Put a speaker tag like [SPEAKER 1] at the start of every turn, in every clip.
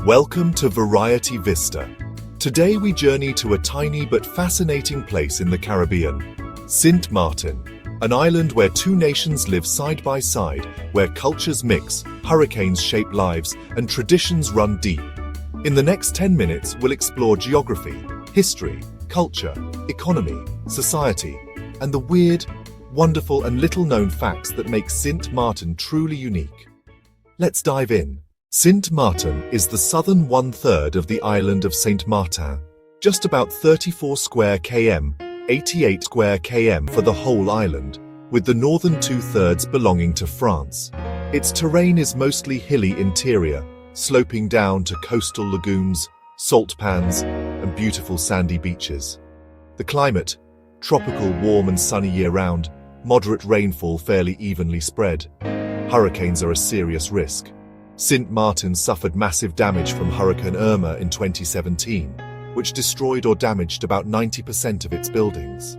[SPEAKER 1] Welcome to Variety Vista. Today we journey to a tiny but fascinating place in the Caribbean, Sint Maarten, an island where two nations live side by side, where cultures mix, hurricanes shape lives, and traditions run deep. In the next 10 minutes, we'll explore geography, history, culture, economy, society, and the weird, wonderful, and little-known facts that make Sint Maarten truly unique. Let's dive in. Sint Maarten is the southern one-third of the island of Sint Maarten, just about 34 square km, 88 square km for the whole island, with the northern two-thirds belonging to France. Its terrain is mostly hilly interior, sloping down to coastal lagoons, salt pans, and beautiful sandy beaches. The climate, tropical, warm and sunny year-round, moderate rainfall fairly evenly spread. Hurricanes are a serious risk. Sint Maarten suffered massive damage from Hurricane Irma in 2017, which destroyed or damaged about 90% of its buildings.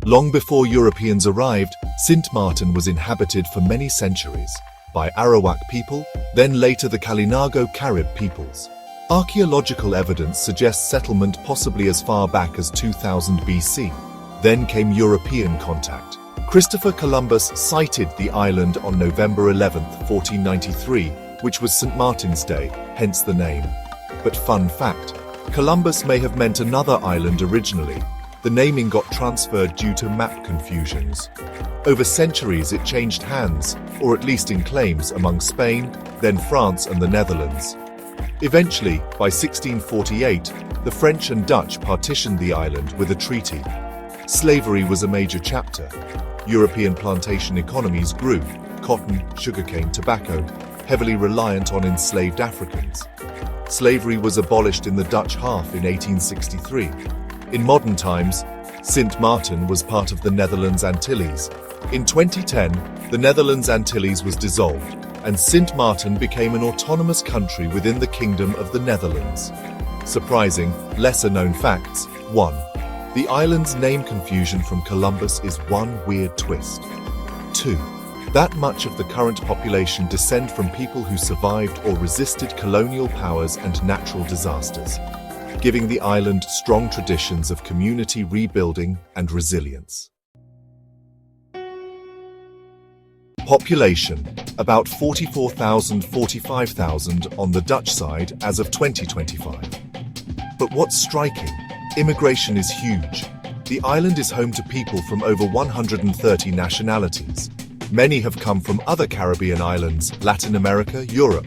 [SPEAKER 1] Long before Europeans arrived, Sint Maarten was inhabited for many centuries by Arawak people, then later the Kalinago Carib peoples. Archaeological evidence suggests settlement possibly as far back as 2000 BC. Then came European contact. Christopher Columbus sighted the island on November 11, 1493, which was St. Martin's Day, hence the name. But fun fact, Columbus may have meant another island originally. The naming got transferred due to map confusions. Over centuries it changed hands, or at least in claims, among Spain, then France and the Netherlands. Eventually, by 1648, the French and Dutch partitioned the island with a treaty. Slavery was a major chapter. European plantation economies grew, cotton, sugarcane, tobacco, heavily reliant on enslaved Africans. Slavery was abolished in the Dutch half in 1863. In modern times, Sint Maarten was part of the Netherlands Antilles. In 2010, the Netherlands Antilles was dissolved, and Sint Maarten became an autonomous country within the Kingdom of the Netherlands. Surprising, lesser-known facts. 1. The island's name confusion from Columbus is one weird twist. 2. That much of the current population descend from people who survived or resisted colonial powers and natural disasters, giving the island strong traditions of community rebuilding and resilience. Population, about 44,000–45,000 on the Dutch side as of 2025. But what's striking? Immigration is huge. The island is home to people from over 130 nationalities. Many have come from other Caribbean islands, Latin America, Europe.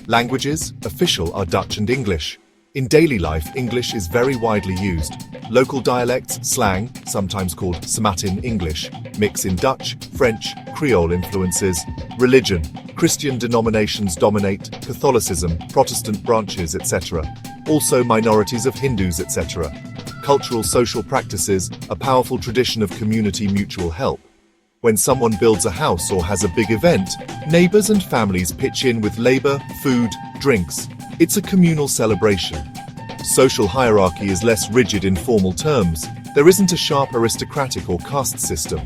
[SPEAKER 1] Languages, official, are Dutch and English. In daily life, English is very widely used. Local dialects, slang, sometimes called Samatin English, mix in Dutch, French, Creole influences. Religion, Christian denominations dominate, Catholicism, Protestant branches, etc. Also minorities of Hindus, etc. Cultural social practices, a powerful tradition of community mutual help. When someone builds a house or has a big event, neighbors and families pitch in with labor, food, drinks. It's a communal celebration. Social hierarchy is less rigid in formal terms. There isn't a sharp aristocratic or caste system.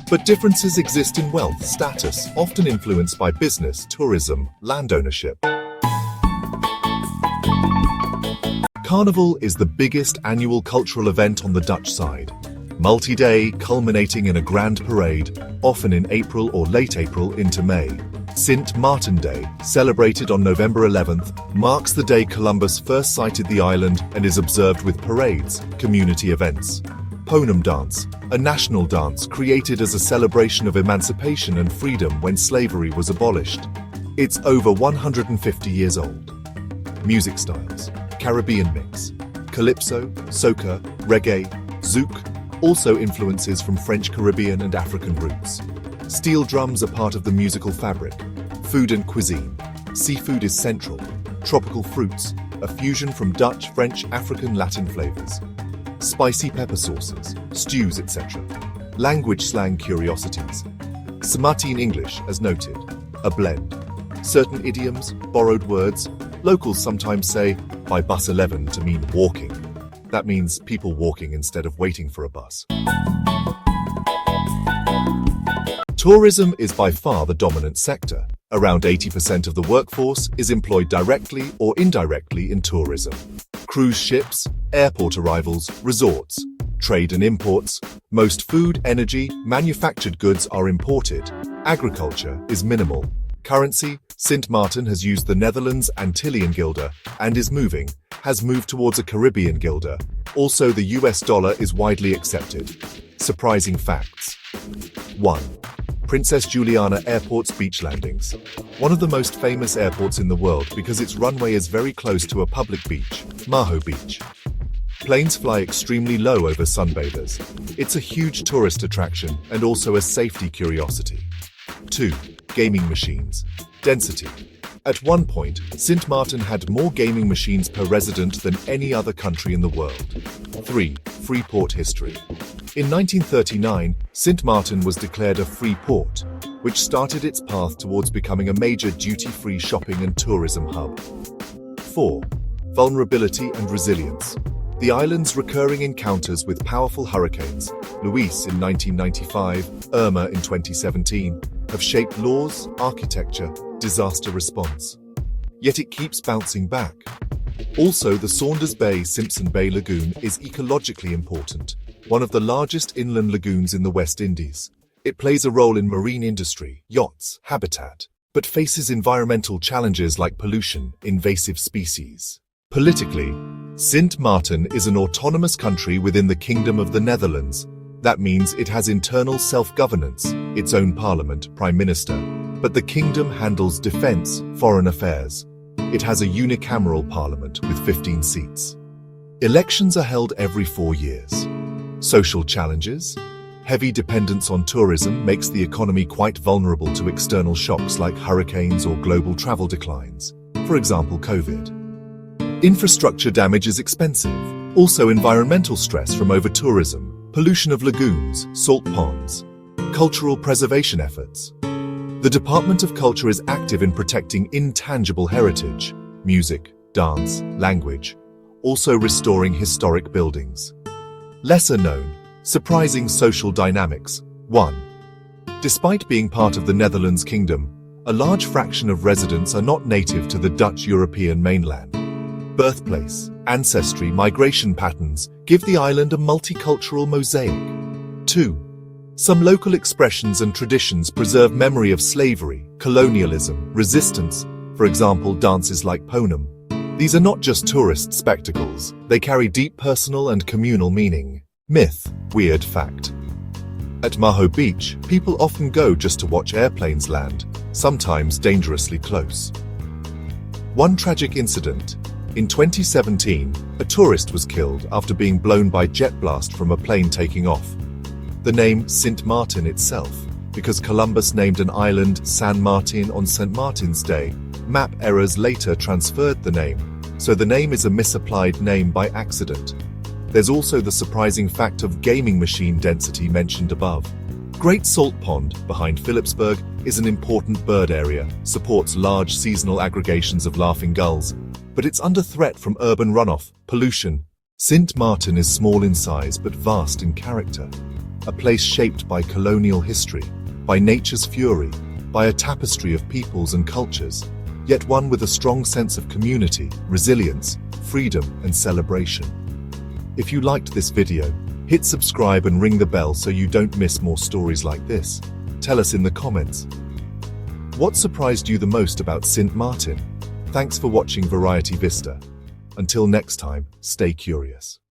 [SPEAKER 1] But differences exist in wealth, status, often influenced by business, tourism, land ownership. Carnival is the biggest annual cultural event on the Dutch side. Multi-day, culminating in a grand parade, often in April or late April into May. Sint Maarten Day, celebrated on November 11th, marks the day Columbus first sighted the island and is observed with parades, community events. Ponum Dance, a national dance created as a celebration of emancipation and freedom when slavery was abolished. It's over 150 years old. Music styles, Caribbean mix, calypso, soca, reggae, zouk, also influences from French Caribbean and African roots. Steel drums are part of the musical fabric. Food and cuisine. Seafood is central. Tropical fruits, a fusion from Dutch, French, African, Latin flavors. Spicy pepper sauces, stews, etc. Language slang curiosities. Samatin English, as noted, a blend. Certain idioms, borrowed words. Locals sometimes say, by bus 11 to mean walking. That means people walking instead of waiting for a bus. Tourism is by far the dominant sector. Around 80% of the workforce is employed directly or indirectly in tourism. Cruise ships, airport arrivals, resorts, trade and imports. Most food, energy, manufactured goods are imported. Agriculture is minimal. Currency, Sint Maarten has used the Netherlands Antillean guilder and has moved towards a Caribbean guilder. Also, the US dollar is widely accepted. Surprising facts. 1. Princess Juliana Airport's beach landings. One of the most famous airports in the world because its runway is very close to a public beach, Maho Beach. Planes fly extremely low over sunbathers. It's a huge tourist attraction and also a safety curiosity. 2. Gaming machines. Density. At one point, Sint Maarten had more gaming machines per resident than any other country in the world. 3. Free port history. In 1939, Sint Maarten was declared a free port, which started its path towards becoming a major duty-free shopping and tourism hub. 4. Vulnerability and resilience. The island's recurring encounters with powerful hurricanes, Luis in 1995, Irma in 2017, have shaped laws, architecture, disaster response. Yet it keeps bouncing back. Also, the Saunders Bay Simpson Bay Lagoon is ecologically important, one of the largest inland lagoons in the West Indies. It plays a role in marine industry, yachts, habitat, but faces environmental challenges like pollution, invasive species. Politically, Sint Maarten is an autonomous country within the Kingdom of the Netherlands. That means it has internal self-governance, its own parliament, prime minister. But the kingdom handles defense, foreign affairs. It has a unicameral parliament with 15 seats. Elections are held every 4 years. Social challenges? Heavy dependence on tourism makes the economy quite vulnerable to external shocks like hurricanes or global travel declines. For example, COVID. Infrastructure damage is expensive. Also, environmental stress from over-tourism, pollution of lagoons, salt ponds. Cultural preservation efforts. The Department of Culture is active in protecting intangible heritage, music, dance, language, also restoring historic buildings. Lesser known, surprising social dynamics. 1. Despite being part of the Netherlands Kingdom, a large fraction of residents are not native to the Dutch European mainland. Birthplace, ancestry, migration patterns give the island a multicultural mosaic. 2. Some local expressions and traditions preserve memory of slavery, colonialism, resistance, for example, dances like Ponum. These are not just tourist spectacles, they carry deep personal and communal meaning. Myth, weird fact. At Maho Beach, people often go just to watch airplanes land, sometimes dangerously close. One tragic incident. In 2017, a tourist was killed after being blown by jet blast from a plane taking off. The name Sint Maarten itself, because Columbus named an island San Martin on St. Martin's Day, map errors later transferred the name, so the name is a misapplied name by accident. There's also the surprising fact of gaming machine density mentioned above. Great Salt Pond, behind Philipsburg, is an important bird area, supports large seasonal aggregations of laughing gulls, but it's under threat from urban runoff, pollution. Sint Maarten is small in size but vast in character. A place shaped by colonial history, by nature's fury, by a tapestry of peoples and cultures, yet one with a strong sense of community, resilience, freedom, and celebration. If you liked this video, hit subscribe and ring the bell so you don't miss more stories like this. Tell us in the comments. What surprised you the most about Sint Maarten? Thanks for watching Variety Vista. Until next time, stay curious.